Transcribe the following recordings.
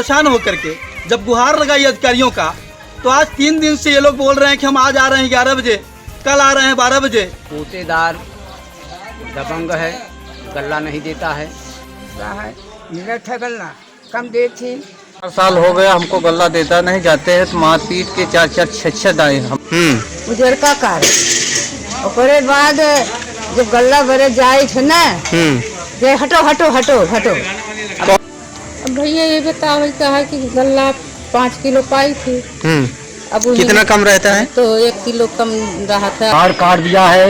परेशान होकर के जब गुहार लगाई अधिकारियों का, तो आज 3 दिन से ये लोग बोल रहे हैं कि हम आज आ रहे हैं 11 बजे, कल आ रहे हैं 12 बजे। कोटेदार दबंग है, गल्ला नहीं देता है। मिलत है गल्ला कम देती। 4 साल हो गया हमको गल्ला देता नहीं, जाते हैं तो मारपीट के 4-4 6-6 दाए हम। उधर का कार्य ओकरे बाद जब गल्ला भरे जाए थे ना, ये हटो हटो हटो हटो। अब भैया ये बताओ कहा कि गल्ला 5 किलो पाई थी। अब कितना कम रहता है? तो 1 किलो कम रहा था। कार्ड काट दिया है,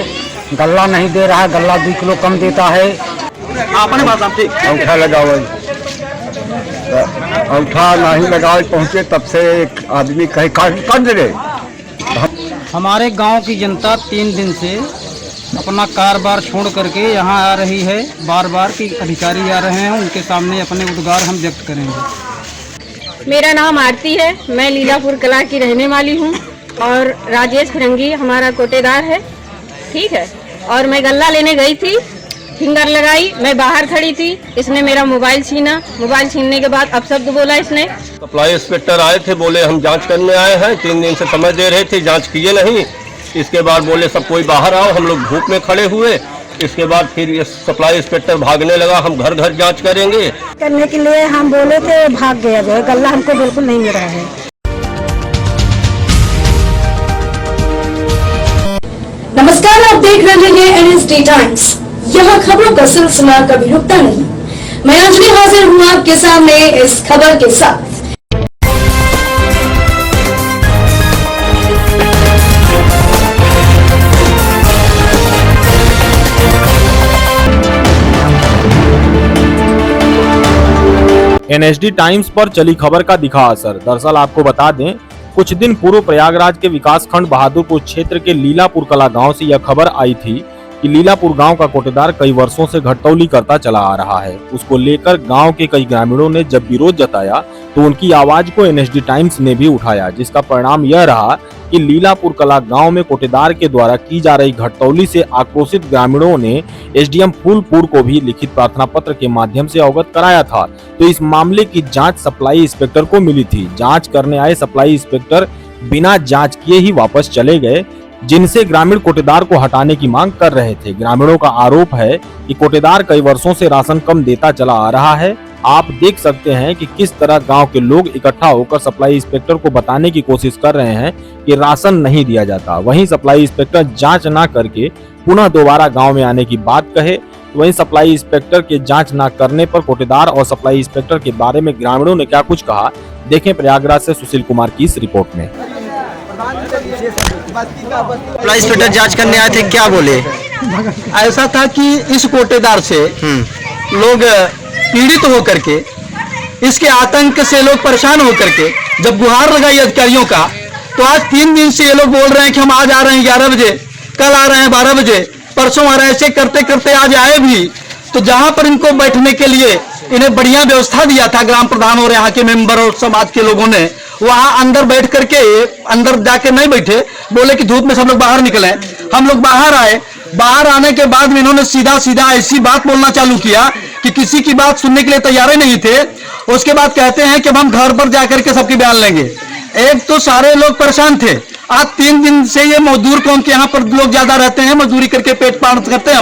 गल्ला नहीं दे रहा है, गल्ला 2 किलो कम देता है। अपने पास आप ठीक अंगूठा लगाओ, अंगूठा नहीं लगाओ पहुँचे तब से एक आदमी कहे काट दे। हमारे गांव की जनता 3 दिन से अपना कारोबार छोड़ करके यहाँ आ रही है। बार बार कि अधिकारी आ रहे हैं, उनके सामने अपने उद्गार हम व्यक्त करेंगे। मेरा नाम आरती है, मैं लीलापुर कला की रहने वाली हूँ और राजेश फिरंगी हमारा कोटेदार है, ठीक है। और मैं गल्ला लेने गई थी, फिंगर लगाई, मैं बाहर खड़ी थी, इसने मेरा मोबाइल छीना। मोबाइल छीनने के बाद अपशब्द बोला इसने। सप्लाई इंस्पेक्टर आए थे, बोले हम जांच करने आए हैं, 3 दिन से समय दे रहे थे, जांच किए नहीं। इसके बाद बोले सब कोई बाहर आओ, हम लोग धूप में खड़े हुए। इसके बाद फिर ये सप्लाई इंस्पेक्टर भागने लगा, हम घर घर जांच करेंगे करने के लिए हम बोले थे, भाग गया जो है। गल्ला हमको बिल्कुल नहीं मिल रहा है। नमस्कार, आप देख रहे हैं NSD टाइम्स। यहाँ खबरों का सिलसिला कभी रुकता नहीं। मैं अंजलि हाजिर हूँ आपके सामने इस खबर के साथ। NSD टाइम्स पर चली खबर का दिखा असर। दरअसल आपको बता दें, कुछ दिन पूर्व प्रयागराज के विकासखंड बहादुरपुर क्षेत्र के लीलापुर कला गांव से यह खबर आई थी कि लीलापुर गांव का कोटेदार कई वर्षों से घटतौली करता चला आ रहा है। उसको लेकर गांव के कई ग्रामीणों ने जब विरोध जताया तो उनकी आवाज को NSD टाइम्स ने भी उठाया, जिसका परिणाम यह रहा कि लीलापुर कला गांव में कोटेदार के द्वारा की जा रही घटतौली से आक्रोशित ग्रामीणों ने SDM फूलपुर को भी लिखित प्रार्थना पत्र के माध्यम से अवगत कराया था। तो इस मामले की जांच सप्लाई इंस्पेक्टर को मिली थी। जांच करने आए सप्लाई इंस्पेक्टर बिना जांच किए ही वापस चले गए, जिनसे ग्रामीण कोटेदार को हटाने की मांग कर रहे थे। ग्रामीणों का आरोप है कि कोटेदार कई वर्षों से राशन कम देता चला आ रहा है। आप देख सकते हैं कि किस तरह गांव के लोग इकट्ठा होकर सप्लाई इंस्पेक्टर को बताने की कोशिश कर रहे हैं कि राशन नहीं दिया जाता। वहीं सप्लाई इंस्पेक्टर जांच न करके पुनः दोबारा गांव में आने की बात कहे। वहीं सप्लाई इंस्पेक्टर के जांच न करने पर कोटेदार और सप्लाई इंस्पेक्टर के बारे में ग्रामीणों ने क्या कुछ कहा, देखें प्रयागराज से सुशील कुमार की इस रिपोर्ट में। सप्लाई इंस्पेक्टर जांच करने आए थे, क्या बोले? ऐसा था कि इस कोटेदार से लोग पीड़ित होकर के, इसके आतंक से लोग परेशान होकर के जब गुहार लगाई अधिकारियों का, तो आज 3 दिन से ये लोग बोल रहे हैं कि हम आज आ रहे हैं 11 बजे, कल आ रहे हैं 12 बजे, परसों आ रहे हैं। ऐसे करते करते आज आए भी, तो जहां पर इनको बैठने के लिए इन्हें बढ़िया व्यवस्था दिया था ग्राम प्रधान और यहाँ के मेंबर और समाज के लोगों ने, वहां अंदर बैठ करके अंदर जाके नहीं बैठे, बोले कि धूप में सब लोग बाहर निकले। हम लोग बाहर आए, बाहर आने के बाद में इन्होंने सीधा सीधा ऐसी बात बोलना चालू किया कि किसी की बात सुनने के लिए तैयार ही नहीं थे। उसके बाद कहते हैं कि अब हम घर पर जाकर के सबकी बयान लेंगे। एक तो सारे लोग परेशान थे। आज 3 दिन से ये मजदूर कौन के यहाँ पर लोग ज्यादा रहते हैं, मजदूरी करके पेट पालन करते हैं,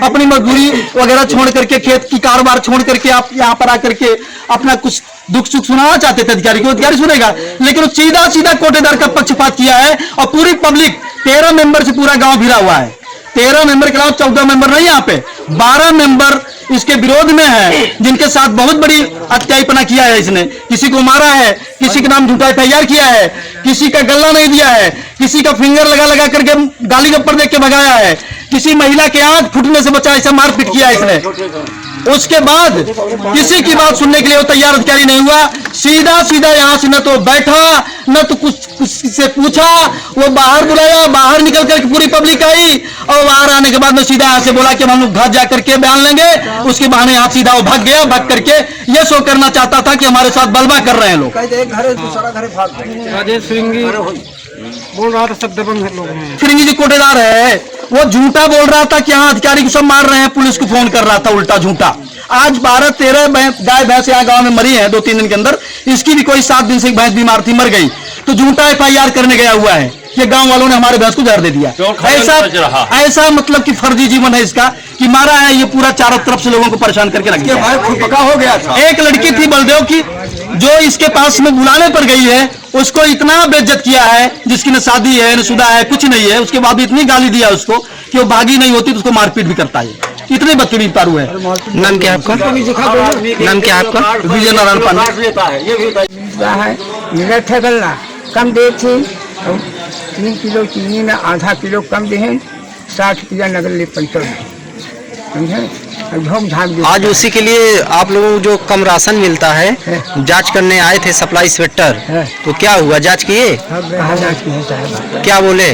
अपनी मजदूरी वगैरह छोड़ करके, खेत की कारोबार छोड़ करके आप यहाँ पर आकर के अपना कुछ दुख सुख सुनाना चाहते थे अधिकारी को। अधिकारी सुनेगा, लेकिन वो सीधा सीधा कोटेदार का पक्षपात किया है। और पूरी पब्लिक 13 मेंबर से पूरा गांव घिरा हुआ है। 13 मेंबर के अलावा 14 मेंबर नहीं, यहाँ पे 12 मेंबर इसके विरोध में है, जिनके साथ बहुत बड़ी हत्यापना किया है। इसने किसी को मारा है, किसी के नाम झूठा तैयार किया है, किसी का गला नहीं दिया है, किसी का फिंगर लगा लगा करके गाली गप्पर देख के भगाया है, किसी महिला के आंख फूटने से बचा, ऐसा मारपीट किया है इसने। उसके बाद किसी की बात सुनने के लिए वो तैयार अधिकारी नहीं हुआ। सीधा सीधा यहाँ से न तो बैठा, न तो कुछ से पूछा, वो बाहर बुलाया, बाहर निकल कर पूरी पब्लिक आई, और बाहर आने के बाद में सीधा यहाँ से बोला कि हम लोग घर जा करके बयान लेंगे। उसके बहाने यहाँ सीधा वो भाग गया। भाग करके ये शो करना चाहता था कि हमारे साथ बलवा कर रहे हैं लोग। राजेश फिरंगी बोल रहा था सब दबंग लोग हैं। फिरंगी जो कोटेदार है वो झूठा बोल रहा था कि हाँ अधिकारी को सब मार रहे हैं, पुलिस को फोन कर रहा था उल्टा झूठा। आज 12-13 गाय भैंस यहाँ गांव में मरी है 2-3 दिन के अंदर। इसकी भी कोई 7 दिन से भैंस बीमार थी, मर गई, तो झूठा FIR करने गया हुआ है कि गांव वालों ने हमारे भैंस को जहर दे दिया। ऐसा मतलब कि फर्जी जीवन है इसका कि मारा है ये पूरा चारों तरफ से लोगों को परेशान करके रख दिया। पका हो गया था। एक लड़की थी बलदेव की जो इसके पास में बुलाने पर गई है, उसको इतना बेइज्जत किया है जिसकी न शादी है न शुदा है, कुछ नहीं है, उसके बाद भी इतनी गाली दिया उसको कि वो भागी नहीं होती तो उसको मारपीट भी करता है। इतने बदतमीज पारू है। नाम क्या है आपका? नाम क्या है आपका? विजय नारायण पांडे। मिला था गल्ला कम दे थी, 3 किलो चीनी में आधा किलो कम दे, 60 रुपया नगर ले पंचर समझे। आज उसी के लिए आप लोगों को जो कम राशन मिलता है जांच करने आए थे सप्लाई इंस्पेक्टर, तो क्या हुआ? जांच किए? जांच किए साहब। क्या बोले?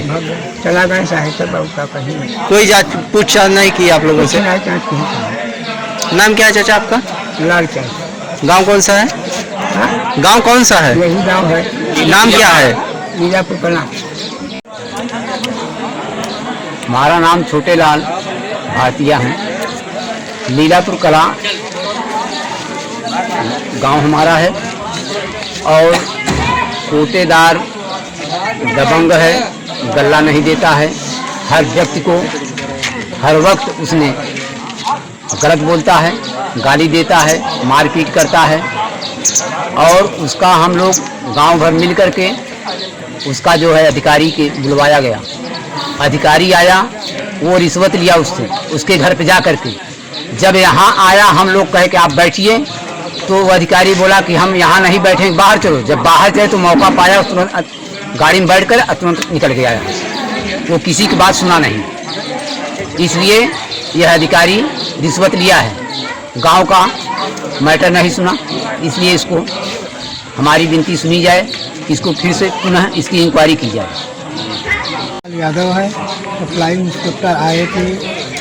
चला गए साहिब का कहीं कोई जांच पूछताछ नहीं की आप लोगों से? नाम क्या है चाचा आपका? लाल चाय। गांव कौन सा है? गांव कौन सा है? यही गाँव है। नाम क्या है? लीलापुर कला। हमारा नाम छोटे लाल भाटिया है। लीलापुर कला गांव हमारा है और कोटेदार दबंग है, गल्ला नहीं देता है। हर व्यक्ति को हर वक्त उसने गलत बोलता है, गाली देता है, मारपीट करता है और उसका हम लोग गांव भर मिल करके उसका जो है अधिकारी के बुलवाया गया। अधिकारी आया, वो रिश्वत लिया उससे, उसके घर पे जा करके। जब यहाँ आया हम लोग कहे कि आप बैठिए, तो वो अधिकारी बोला कि हम यहाँ नहीं बैठेंगे, बाहर चलो। जब बाहर चले तो मौका पाया, तुरंत गाड़ी में बैठ कर तुरंत निकल गया। वो किसी की बात सुना नहीं, इसलिए यह अधिकारी रिश्वत लिया है, गांव का मैटर नहीं सुना। इसलिए इसको हमारी विनती सुनी जाए, इसको फिर से पुनः इसकी इंक्वायरी की जाए। यादव है, सप्लाई इंस्पेक्टर आए थे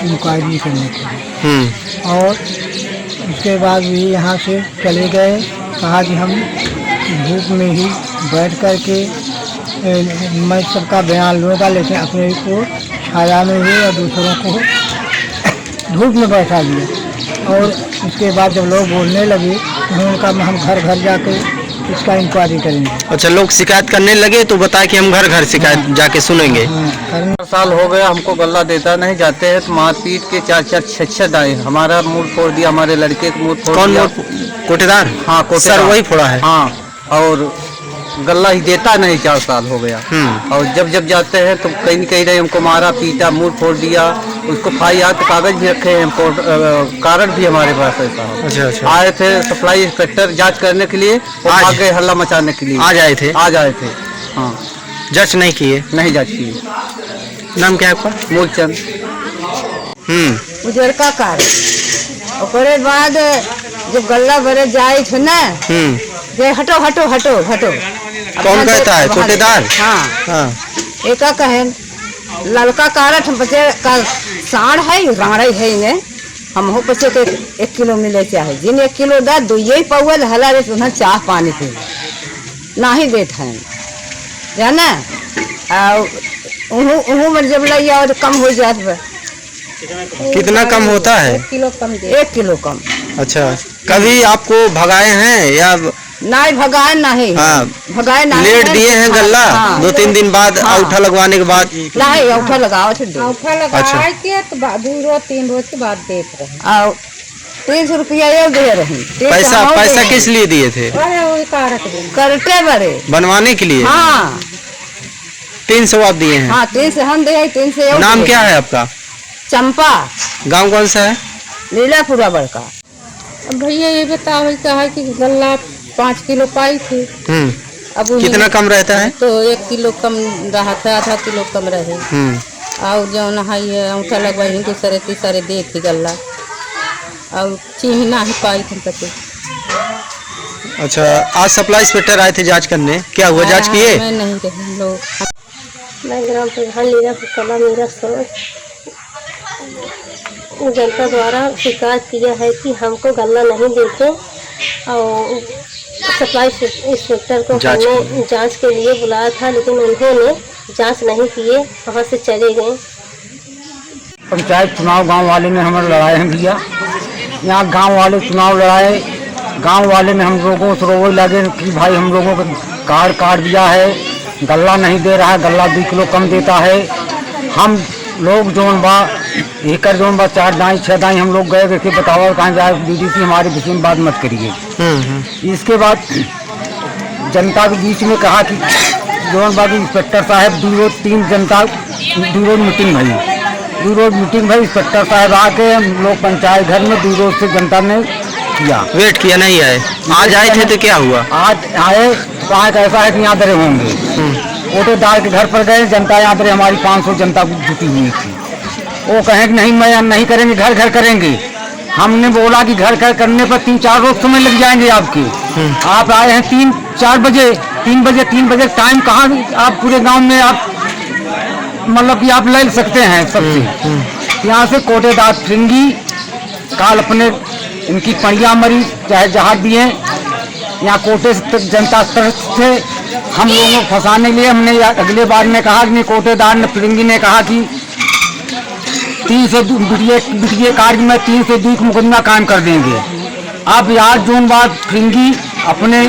इंक्वायरी करने के लिए और उसके बाद भी यहाँ से चले गए। कहा कि हम धूप में ही बैठ कर के मैं सबका बयान लूँगा, लेकिन अपने को छाया में ही और दूसरों को धूप में बैठा दिया। और उसके बाद जब लोग बोलने लगे तो उन्होंने कहा हम घर घर जाके इसका इंक्वायरी करेंगे। अच्छा, लोग शिकायत करने लगे तो बताया कि हम घर घर शिकायत जाके सुनेंगे। 4 साल हो गया हमको गल्ला देता नहीं, जाते हैं तो मारपीट के 4-4 6-6 दाए, हमारा मुंह फोड़ दिया, हमारे लड़के का मुंह फोड़ दिया। कौन कोटेदार? हाँ कोटेदार। सर वही फोड़ा है? हाँ, और गल्ला ही देता नहीं 4 साल हो गया। और जब जाते हैं तो कहीं न कहीं हमको मारा पीटा, मुंह फोड़ दिया। उसको FIR तो कागज भी रखे हैं, कारण भी हमारे पास ऐसा। अच्छा। आए थे सप्लाई इंस्पेक्टर जांच करने के लिए, आ गए हल्ला मचाने के लिए। आज आए थे? आज आए थे। हाँ, जांच नहीं किए? नहीं जांच किए। नाम क्या है आपका? मूलचंद। उजर का कार ओकरे बाद जब गल्ला भरे जाए थे ना, जे हटो हटो हटो हटो। कौन कहता है? कोटेदार? हाँ। एक कहे लड़का कारठ बचे का साढ़ है, राड़े है इन्हें हम हो बच्चे के 1 किलो मिले चाहे, जिन 1 किलो दा दो यही पौल हला रे तुम्हें चाह पानी पी ना ही देता है जाना। उन्हों में जब लग जाओ तो कम हो जाता। कितना कम होता है? 1 किलो कम दे। 1 किलो कम। अच्छा, कभी आपको भगाए हैं या नहीं? भगाए नहीं। हाँ, भगाए नहीं। लेट दिए हैं गल्ला? हाँ, 2-3 दिन बाद औठा लगवाने के बाद? नहीं, औठा लगाओ थे। औठा लगा के तो 2 रोज 3 रोज के बाद देख रहे। और 300 रुपया ये दे रही। पैसा किस लिए दिए थे? करते बड़े बनवाने के लिए? हाँ। 300 आप दिए हैं? हाँ, 300 हम दे। 300। नाम क्या है आपका? चंपा। गांव कौन सा है? लीलापुरा बड़का। अब भैया ये बताओ कहा कि गल्ला 5 किलो पाई थी। अब कितना कम रहता है? तो 1 किलो कम रहा था, आधा किलो कम रहे। और जो नहाई है औठा लगवाई दूसरे तीसरे दे थी गल्ला और चीनी ना ही पाई थी पति। अच्छा, आज सप्लाई इंस्पेक्टर आए थे जांच करने, क्या हुआ? जांच किए? मैं नहीं रही लोग। मैं ग्राम प्रधान लीलापुर कला मेरा सोच जनता द्वारा शिकायत किया है कि हमको गल्ला नहीं देते और सप्लाई इंस्पेक्टर को हमने जांच के लिए बुलाया था, लेकिन उन्होंने जांच नहीं किए, वहाँ से चले गए। पंचायत चुनाव गांव वाले ने हमें लड़ाए हैं भैया। यहाँ गांव वाले चुनाव लड़ाए, गांव वाले ने हम लोगों से रोवे लगे कि भाई हम लोगों को कार्ड काट दिया है, गल्ला नहीं दे रहा है, गल्ला 2 किलो कम देता है। हम लोग जोन बा एकर जोन बा 4 दाई 6 दाई हम लोग गए कि बताओ कहाँ जाए, बीडीसी हमारे बीच में बात मत करिए। इसके बाद जनता के बीच में कहा कि जोन बा इंस्पेक्टर साहब 2-3 जनता 2 रोज मीटिंग भई, 2 रोज मीटिंग भई। इंस्पेक्टर साहब आके हम लोग पंचायत घर में 2 रोज से जनता ने किया, वेट किया, नहीं आए। आज आए थे तो क्या हुआ? आज आए तो आज ऐसा है कि यहाँ दरे होंगे, कोटेदार के घर पर गए, जनता यहाँ दरे हमारी 500 जनता जुटी हुई थी। वो कहें कि नहीं मैं नहीं करेंगे, घर घर करेंगे। हमने बोला कि घर घर करने पर 3-4 रोज समय लग जाएंगे आपके। आप आए हैं 3 बजे टाइम कहाँ आप पूरे गांव में आप मतलब कि आप ले सकते हैं सबसे। यहाँ से कोटेदार फिरंगी काल अपने इनकी पड़िया मरी चाहे जहाँ दिए, यहाँ कोटे तक जनता से हम लोगों को फंसाने के लिए हमने अगले बार में कहा कि कोटेदार ने फिरंगी ने कहा कि 302 बिटिया कार्य में 302 का मुकदमा कायम कर देंगे। अब यार जोन बात फिरंगी अपने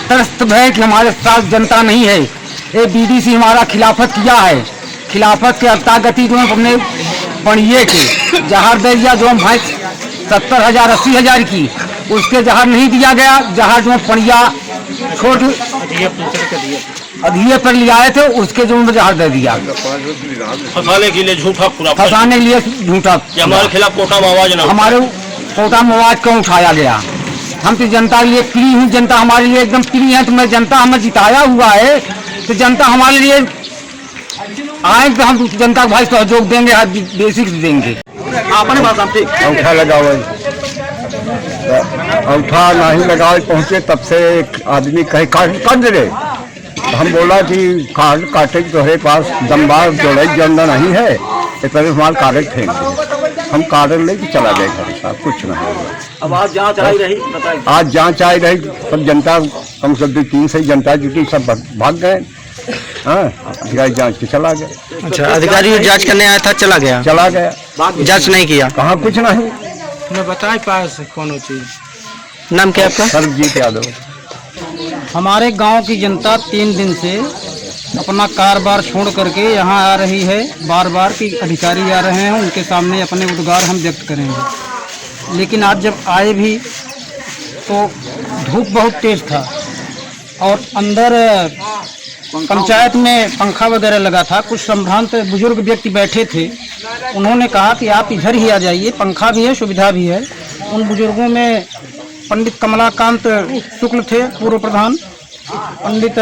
त्रस्त है कि हमारे साथ जनता नहीं है, ये बीडीसी हमारा खिलाफत किया है। खिलाफत के अर्थागति जो हमने पढ़िए के जहर दे दिया, जो हम भाई 70,000 80,000 की, उसके जहर नहीं दिया गया। जहर जो पढ़िया छोट अधिये पर ले आए थे, उसके जो जहर दे दिया फंसाने के लिए झूठा, फंसाने के लिए झूठा। हमारे खिलाफ कोटा में आवाज ना, हमारे कोटा में आवाज क्यों उठाया गया? हम तो जनता के लिए प्रिय हूँ, जनता हमारे लिए एकदम प्रिय है। तो मैं जनता हमें जिताया हुआ है, तो जनता हमारे लिए आए तो हम जनता को भाई सहयोग देंगे, बेसिक देंगे। आपने बात आप ठीक अंगूठा लगाओ, अंगूठा नहीं लगाओ पहुँचे, तब से एक आदमी कहे काट दे। हम बोला कि कार्ड काटे तुम्हारे पास दमबार जोड़े जमना नहीं है, इतना हमारे कागज थे। हम कागज लेके चला गए घर साहब, कुछ नहीं। अब आज जांच आई रही, आज जांच आई रही, सब जनता कम से कम 2-3 से जनता जुटी, सब भाग गए। हाँ, अधिकारी जांच के चला गया। अच्छा, अधिकारी जांच करने आया था, चला गया जांच नहीं किया, कहाँ कुछ नहीं। मैं बता ही पाया कौन चीज। नाम क्या आपका? सर्वजीत यादव। हमारे गांव की जनता 3 दिन से अपना कारोबार छोड़ करके यहाँ आ रही है। बार बार कि अधिकारी आ रहे हैं, उनके सामने अपने उद्गार हम व्यक्त करेंगे। लेकिन आज जब आए भी तो धूप बहुत तेज था और अंदर पंचायत में पंखा वगैरह लगा था। कुछ संभ्रांत बुजुर्ग व्यक्ति बैठे थे, उन्होंने कहा कि आप इधर ही आ जाइए, पंखा भी है, सुविधा भी है। उन बुजुर्गों में पंडित कमलाकांत शुक्ल थे, पूर्व प्रधान, पंडित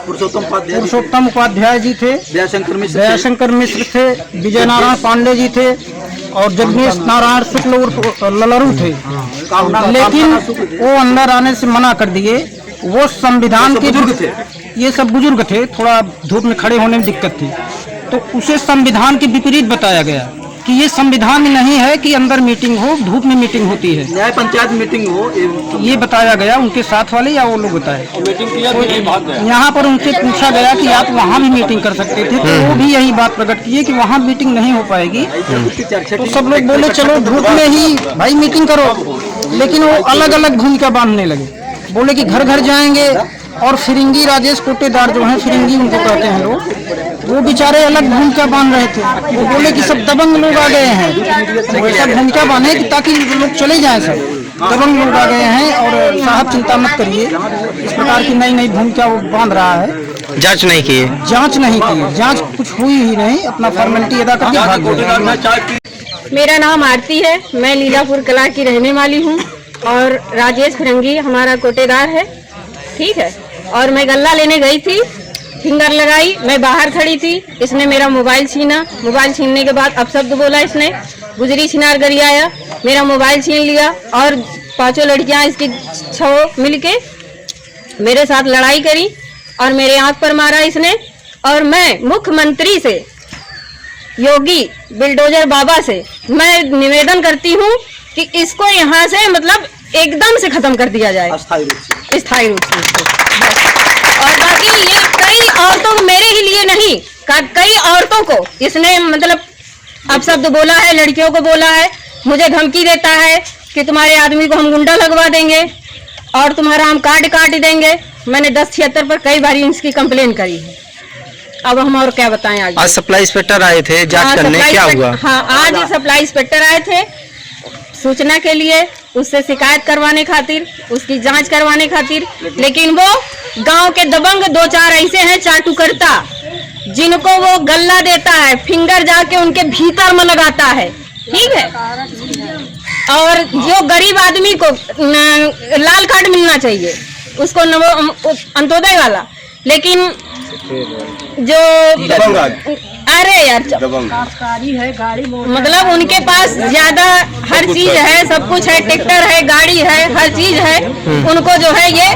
पुरुषोत्तम उपाध्याय जी थे, दयाशंकर मिश्र थे, विजय नारायण पांडे जी थे और जगदीश नारायण शुक्ल उर्फ ललरू थे। लेकिन वो अंदर आने से मना कर दिए। वो संविधान के ये सब बुजुर्ग थे, थोड़ा धूप में खड़े होने में दिक्कत थी, तो उसे संविधान के विपरीत बताया गया कि ये संविधान में नहीं है कि अंदर मीटिंग हो, धूप में मीटिंग होती है, न्याय पंचायत मीटिंग हो, ये बताया गया। उनके साथ वाले या वो लोग बताए, मीटिंग किया तो भाग गया। यहाँ पर उनसे पूछा गया कि आप वहाँ भी मीटिंग कर सकते थे, तो वो भी यही बात प्रकट किए कि वहाँ मीटिंग नहीं हो पाएगी। तो सब लोग बोले चलो धूप में ही भाई मीटिंग करो, लेकिन वो अलग अलग भूमिका बांधने लगे। बोले कि घर घर जाएंगे और फिरंगी राजेश कोटेदार जो हैं, फिरंगी उनको कहते हैं लोग, वो बेचारे अलग भूमिका बांध रहे थे। वो बोले कि सब दबंग लोग आ गए हैं, वो ऐसा भूमिका बांधे कि ताकि लोग चले जाएं, सब दबंग लोग आ गए हैं और साहब चिंता मत करिए, इस प्रकार की नई नई भूमिका वो बांध रहा है। जांच नहीं किए, जांच नहीं की, जांच कुछ हुई ही नहीं, अपना फॉर्मेलिटी अदा करके भाग गए। मेरा नाम आरती है, मैं लीलापुर कला की रहने वाली हूँ और राजेश फिरंगी हमारा कोटेदार है, ठीक है। और मैं गल्ला लेने गई थी, फिंगर लगाई, मैं बाहर खड़ी थी, इसने मेरा मोबाइल छीना। मोबाइल छीनने के बाद अपशब्द बोला इसने, गुजरी छिनार गरियाया, मेरा मोबाइल छीन लिया और 5 लड़कियां इसकी 6 मिलके मेरे साथ लड़ाई करी और मेरे आंख पर मारा इसने। और मैं मुख्यमंत्री से, योगी बिल्डोजर बाबा से मैं निवेदन करती हूँ कि इसको यहाँ से मतलब एकदम से खत्म कर दिया जाए स्थायी रूप से इसको। और बाकी ये कई औरतों को, मेरे ही लिए नहीं, कई औरतों को इसने मतलब अपशब्द बोला है, लड़कियों को बोला है, मुझे धमकी देता है कि तुम्हारे आदमी को हम गुंडा लगवा देंगे और तुम्हारा हम कार्ड काट देंगे। मैंने 1076 पर कई बार इसकी कंप्लेन करी है। अब हम और क्या बताएं आगे। आज सप्लाई इंस्पेक्टर आए थे जांच करने, क्या हुआ? हाँ, आज सप्लाई इंस्पेक्टर आए थे सूचना के लिए, उससे शिकायत करवाने खातिर, उसकी जांच करवाने खातिर। लेकिन वो गांव के दबंग 2-4 ऐसे हैं चाटुकर्ता, जिनको वो गल्ला देता है, फिंगर जाके उनके भीतर में लगाता है, ठीक है। और जो गरीब आदमी को लाल कार्ड मिलना चाहिए उसको अंत्योदय वाला, लेकिन जो अरे यार मतलब उनके पास ज्यादा हर चीज है, सब कुछ है, ट्रैक्टर है, गाड़ी है, हर चीज है, उनको जो है ये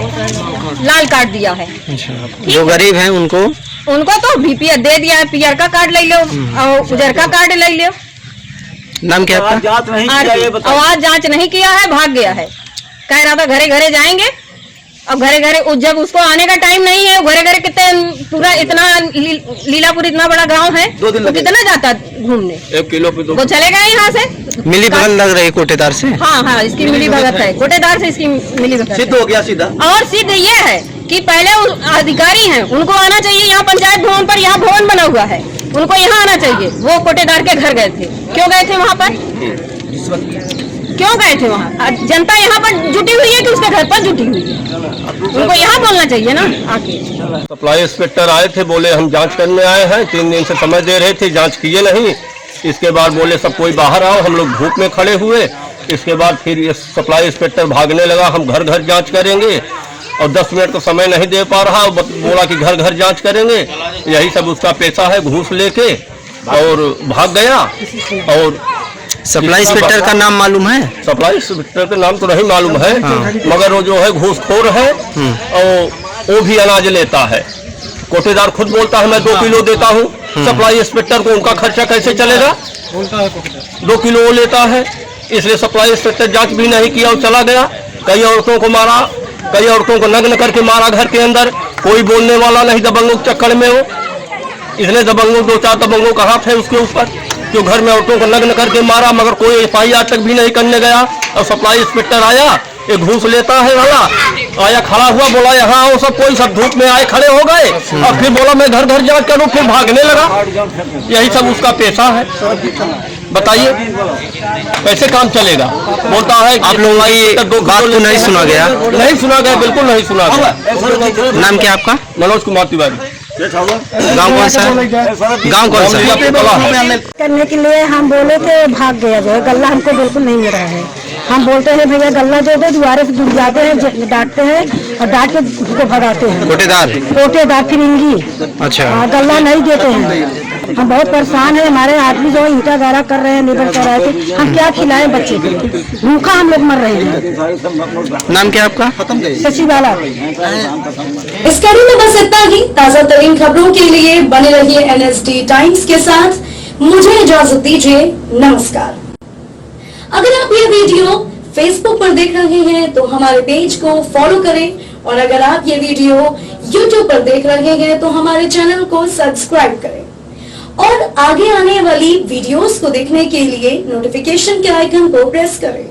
लाल कार्ड दिया है। जो गरीब हैं उनको तो बीपीआर दे दिया है, पीआर का कार्ड ले लो और उजर का कार्ड ले लो। नाम क्या आपका? आवाज जांच नहीं किया है, भाग गया है, कह रहा था घरे घरे जाएंगे। अब घरे घरे जब उसको आने का टाइम नहीं है, घरे घरे कितने पूरा इतना लीलापुर इतना बड़ा गांव है, तो कितना जाता घूमने, 1 किलो पे वो चले गए यहाँ से। मिली भगत लग रही है कोटेदार से। हाँ, इसकी मिली भगत है, कोटेदार से इसकी मिली भगत सिद्ध हो गया सीधा। और सिद्ध ये है कि पहले अधिकारी हैं, उनको आना चाहिए यहाँ पंचायत भवन पर, यहाँ भवन बना हुआ है, उनको यहाँ आना चाहिए। वो कोटेदार के घर गए थे, क्यों गए थे वहाँ पर? क्यों गए थे वहाँ? जनता यहाँ पर जुटी हुई है कि उसके घर पर जुटी हुई है? उनको यहाँ बोलना चाहिए ना आके। सप्लाई इंस्पेक्टर आए थे, बोले हम जांच करने आए हैं, 3 दिन से समय दे रहे थे, जांच किए नहीं। इसके बाद बोले सब कोई बाहर आओ, हम लोग धूप में खड़े हुए। इसके बाद फिर ये सप्लाई इंस्पेक्टर भागने लगा, हम घर घर जांच करेंगे, और 10 मिनट का समय नहीं दे पा रहा, बोला कि घर घर जांच करेंगे। यही सब उसका पैसा है, घूस लेके और भाग गया। और सप्लाई इंस्पेक्टर का नाम मालूम है? सप्लाई इंस्पेक्टर का नाम तो नहीं मालूम है, मगर वो जो है घूसखोर है और वो भी अनाज लेता है। कोटेदार खुद बोलता है मैं 2 किलो देता हूँ सप्लाई इंस्पेक्टर को, उनका खर्चा कैसे चलेगा? 2 किलो वो लेता है, इसलिए सप्लाई इंस्पेक्टर जांच भी नहीं किया और चला गया। कई औरतों को मारा, कई औरतों को नग्न करके मारा घर के अंदर, कोई बोलने वाला नहीं दबंगों के चक्कर में। वो इसने दबंगों 2-4 दबंगों का हाथ है उसके ऊपर, जो घर में औरतों को नग्न करके मारा, मगर कोई FIR तक भी नहीं करने गया। और सप्लाई इंस्पेक्टर आया, एक घूस लेता है वाला, आया खड़ा हुआ, बोला यहाँ आओ सब, कोई सब धूप में आए खड़े हो गए, और फिर बोला मैं घर घर जांच करूँ, फिर भागने लगा। यही सब उसका पेशा है। बताइए कैसे काम चलेगा? बोलता है आप लोगों की बात तो नहीं सुना गया? नहीं सुना गया, बिल्कुल नहीं सुना गया। नाम क्या आपका? मनोज कुमार तिवारी। गांव कौन सा है? गांव कौन सा है? करने के लिए हम बोले थे, भाग गया। जो है गल्ला हमको बिल्कुल नहीं मिल रहा है। हम बोलते हैं भैया गल्ला दे दो, दुआरे से जुट जाते हैं, डांटते हैं और डांट के उसको भगाते हैं। कोटेदार फिरंगी। अच्छा। गल्ला नहीं देते हैं। हम बहुत परेशान है, हमारे आदमी जो ईंटा गारा कर रहे हैं, लेबर कर रहे थे, हम क्या खिलाएं बच्चे को? भूखा हम लोग मर रहे हैं। नाम क्या आपका? सचिवाला। इस कड़ी में बस इतना ही। ताजा तरीन खबरों के लिए बने रहिए NSD टाइम्स के साथ। मुझे इजाजत दीजिए, नमस्कार। अगर आप ये वीडियो फेसबुक पर देख रहे हैं तो हमारे पेज को फॉलो करें, और अगर आप ये वीडियो यूट्यूब पर देख रहे हैं तो हमारे चैनल को सब्सक्राइब करें, और आगे आने वाली वीडियोस को देखने के लिए नोटिफिकेशन के आइकन को प्रेस करें।